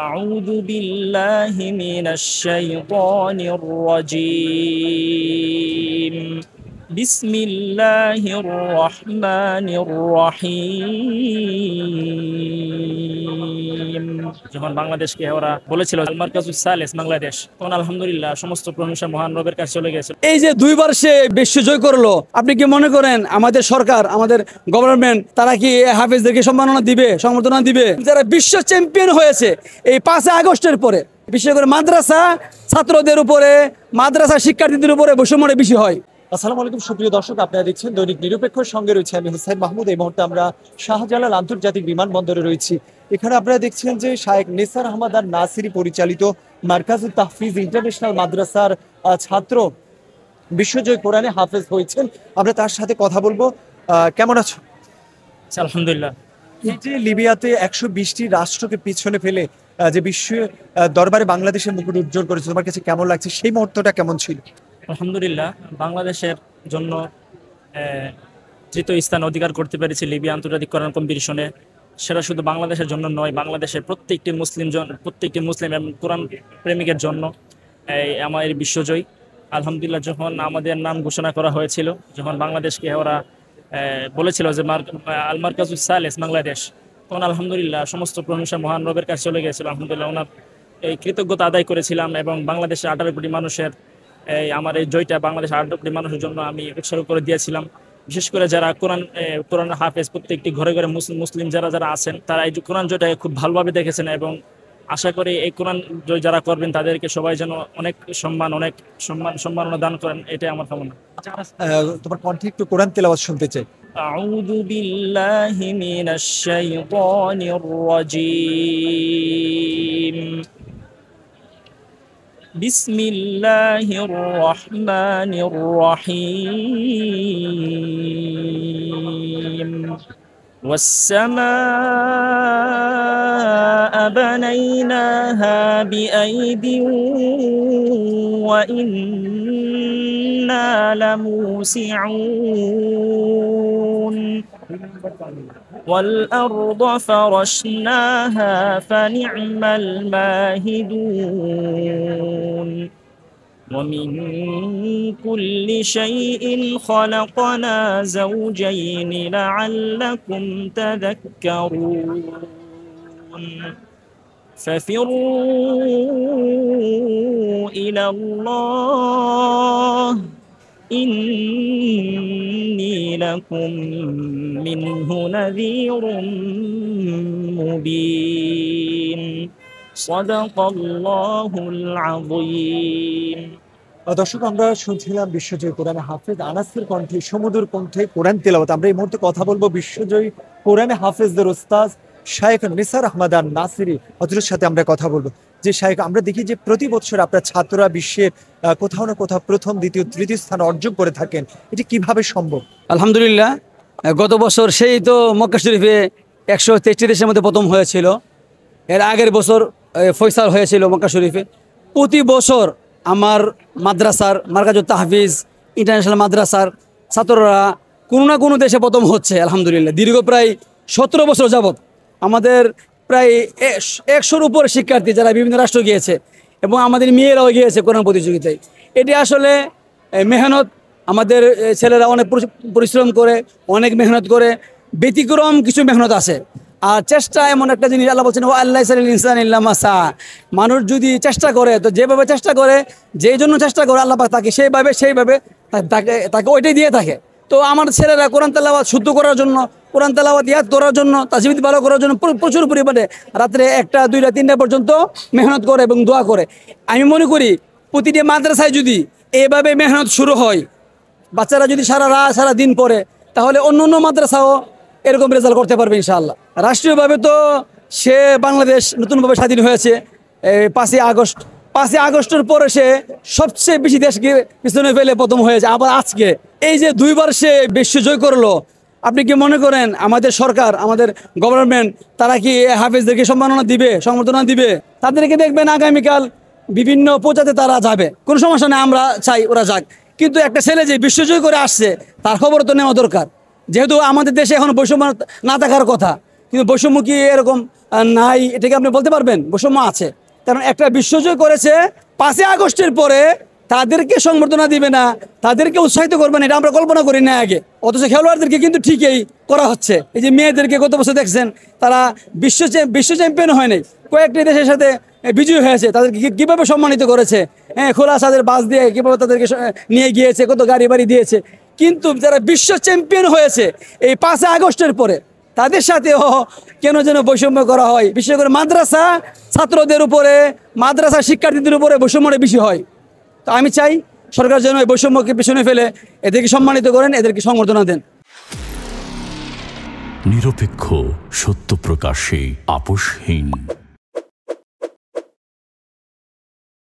أعوذ بالله من الشيطان الرجيم بسم الله الرحمن الرحيم যখন বাংলাদেশকে ওরা বলেছিল আল মারকাজুস সালেস বাংলাদেশ, তখন আলহামদুলিল্লাহ সমস্ত প্রশংসা মহান রবের কাছে চলে গেছে। এই যে দুইবার সে বিশ্ব জয় করলো, আপনি কি মনে করেন আমাদের সরকার, আমাদের গভর্নমেন্ট তারা কি হাফেজদেরকে সম্মাননা দিবে, সংবর্ধনা দিবে? যারা বিশ্ব চ্যাম্পিয়ন হয়েছে এই 5 আগস্টের পরে, বিশেষ করে মাদ্রাসা ছাত্রদের উপরে, মাদ্রাসা শিক্ষার্থীদের উপরে বৈষম্যটা বেশি হয়। আসসালামু আলাইকুম সুপ্রিয় দর্শক, আপনারা দেখছেন দৈনিক নিরপেক্ষ, সঙ্গে রয়েছে আমি হুসাইন মাহমুদ। এই মুহূর্তে আমরা শাহজালাল আন্তর্জাতিক বিমানবন্দরে রয়েছি। এখানে আপনারা দেখছেন যে শায়েখ নিসার আহমদ আর নাসিরি পরিচালিত মারকাজুত তাহফিজ ইন্টারন্যাশনাল মাদ্রাসার ছাত্র বিশ্বজয় কোরআনে হাফেজ হয়েছেন। আমরা তার সাথে কথা বলবো। কেমন আছো? আলহামদুলিল্লাহ। এই যে লিবিয়াতে 120টি রাষ্ট্রকে পিছনে ফেলে যে বিশ্ব দরবারে বাংলাদেশের মুকুট উজ্জ্বল করেছে, তোমার কাছে কেমন লাগছে? সেই মুহূর্তটা কেমন ছিল? আলহামদুলিল্লাহ, বাংলাদেশের জন্য তৃতীয় স্থান অধিকার করতে পেরেছি লিবিয়া আন্তর্জাতিক কোরআন কম্পিটিশনে। সেটা শুধু বাংলাদেশের জন্য নয়, বাংলাদেশের প্রত্যেকটি মুসলিম এবং কোরআন প্রেমিকের জন্য আমার এই বিশ্বজয়। আলহামদুলিল্লাহ, যখন আমাদের নাম ঘোষণা করা হয়েছিল, যখন বাংলাদেশকে ওরা বলেছিল যে আল মারকাজুস সালেস বাংলাদেশ, তখন আলহামদুলিল্লাহ সমস্ত প্রশংসা মহান রবের কাছে চলে গেছিল। আলহামদুলিল্লাহ, ওনার এই কৃতজ্ঞতা আদায় করেছিলাম এবং বাংলাদেশের 18 কোটি মানুষের আমার এই জয়টা বাংলাদেশের 18 কোটি মানুষের জন্য আমি উৎসর্গ করে দিয়েছিলাম। বিশেষ করে যারা কোরআন হাফেজ, প্রত্যেকটি ঘরে ঘরে মুসলিম যারা আছেন, তারা এই কোরআন জয়টাকে খুব ভালোভাবে দেখেছেন এবং আশা করি এই কোরআন জয় যারা করবেন তাদেরকে সবাই যেন অনেক সম্মাননা দান করেন, এটাই আমার কামনা। তোমার কণ্ঠে একটু কোরআন তেলাওয়াত শুনতে চাই। আউযু বিল্লাহি মিনাশ শাইতানির রাজীম بسم الله الرحمن الرحيم والسماء بنيناها بأيد وإنا لموسعون والأرض فرشناها فنعم الماهدون ومن كل شيء خلقنا زوجين لعلكم تذكرون ففروا إلى الله إني لكم منه نذير مبين صدق الله العظيم। দর্শক, আমরা শুনছিলাম বিশ্বজয় কোরআনে হাফেজ আনাসের কণ্ঠে, সমুদ্র কণ্ঠে কোরআন তেলাওয়াত। আমরা এই মুহূর্তে কথা বলবো বিশ্বজয় কোরআনে হাফেজদের ওস্তাদ শায়েখ নিসার আহমদ আর নাসিরি হযরতের সাথে আমরা কথা বলবো। যে শায়েখ, আমরা দেখি যে প্রতি বছর আপনার ছাত্ররা বিশ্বের কোথাও না কোথাও প্রথম, দ্বিতীয়, তৃতীয় স্থান অর্জন করে থাকেন, এটি কিভাবে সম্ভব? আলহামদুলিল্লাহ, গত বছর সেই তো মক্কা শরীফে 123টি দেশের মধ্যে প্রথম হয়েছিল। এর আগের বছর ফয়সাল হয়েছিল মক্কা শরীফে। প্রতি বছর আমার মাদ্রাসার মারকাজুত তাহফিজ ইন্টারন্যাশনাল মাদ্রাসার ছাত্ররা কোনো না কোনো দেশে প্রথম হচ্ছে। আলহামদুলিল্লাহ, দীর্ঘ প্রায় 17 বছর যাবৎ আমাদের প্রায় 100-র উপর শিক্ষার্থী যারা বিভিন্ন রাষ্ট্র গিয়েছে এবং আমাদের মেয়েরাও গিয়েছে কোরআন প্রতিযোগিতায়। এটি আসলে মেহনত, আমাদের ছেলেরা অনেক পরিশ্রম করে, অনেক মেহনত করে, ব্যতিক্রম কিছু মেহনত আছে। আর চেষ্টা এমন একটা জিনিস, আল্লাহ বলছেন আল্লাহ ইনসান ইল্লা মা সা। মানুষ যদি চেষ্টা করে, তো যেভাবে চেষ্টা করে, যেই জন্য চেষ্টা করে আল্লাহ পাক তাকে সেইভাবে তাকে ওইটাই দিয়ে থাকে। তো আমার ছেলেরা কোরআন তেলাওয়াত শুদ্ধ করার জন্য, কোরআন তেলাওয়াত ইয়াদ করার জন্য, তাজবিদ ভালো করার জন্য প্রচুর পরিমাণে রাত্রে 1টা, 2টা, 3টা পর্যন্ত মেহনত করে এবং দোয়া করে। আমি মনে করি প্রতিটি মাদ্রাসায় যদি এভাবে মেহনত শুরু হয়, বাচ্চারা যদি সারা দিন পড়ে, তাহলে অন্য মাদ্রাসাও এরকম রেজাল্ট করতে পারবে ইনশাআল্লাহ। রাষ্ট্রীয়ভাবে তো সে বাংলাদেশ নতুনভাবে স্বাধীন হয়েছে 5ই আগস্ট। 5ই আগস্টের পরে সে সবচেয়ে বেশি দেশকে পিছনে ফেলে প্রথম হয়েছে। আবার আজকে এই যে দুইবার সে বিশ্ব জয় করলো, আপনি কি মনে করেন আমাদের সরকার, আমাদের গভর্নমেন্ট তারা কি হাফেজদেরকে সম্মাননা দিবে, সংবর্ধনা দিবে? তাদেরকে দেখবেন আগামীকাল বিভিন্ন পূজাতে তারা যাবে, কোনো সমস্যা নেই, আমরা চাই ওরা যাক। কিন্তু একটা ছেলে যে বিশ্বজয় করে আসছে, তার খবর তো নেওয়া দরকার। যেহেতু আমাদের দেশে এখন বৈষম্য না থাকার কথা, কিন্তু বৈষম্য কি এরকম নাই, এটাকে আপনি বলতে পারবেন? বৈষম্য আছে, কারণ একটা বিশ্বজয় করেছে 5ই আগস্টের পরে তাদেরকে সংবর্ধনা দিবে না, তাদেরকে উৎসাহিত করবে না, এটা আমরা কল্পনা করি না আগে। অথচ খেলোয়াড়দেরকে কিন্তু ঠিকই করা হচ্ছে। এই যে মেয়েদেরকে গত বছর দেখছেন তারা বিশ্ব চ্যাম্পিয়ন হয় নাই, কয়েকটি দেশের সাথে বিজয়ী হয়েছে, তাদেরকে কীভাবে সম্মানিত করেছে, হ্যাঁ, খোলা সাদের বাস দিয়ে কীভাবে তাদেরকে নিয়ে গিয়েছে, কত গাড়ি বাড়ি দিয়েছে। কিন্তু যারা বিশ্ব চ্যাম্পিয়ন হয়েছে এই 5ই আগস্টের পরে তাদের সাথেও কেন যেন বৈষম্য করা হয়। বিশেষ করে মাদ্রাসা ছাত্রদের উপরে, মাদ্রাসা শিক্ষার্থীদের উপরে বৈষম্যটা বেশি হয়। তো আমি চাই সরকার যেন এই বৈষম্যকে পিছনে ফেলে এদেরকে সম্মানিত করেন, এদেরকে সংবর্ধনা দেন। নিরপেক্ষ, সত্য প্রকাশে আপোষহীন।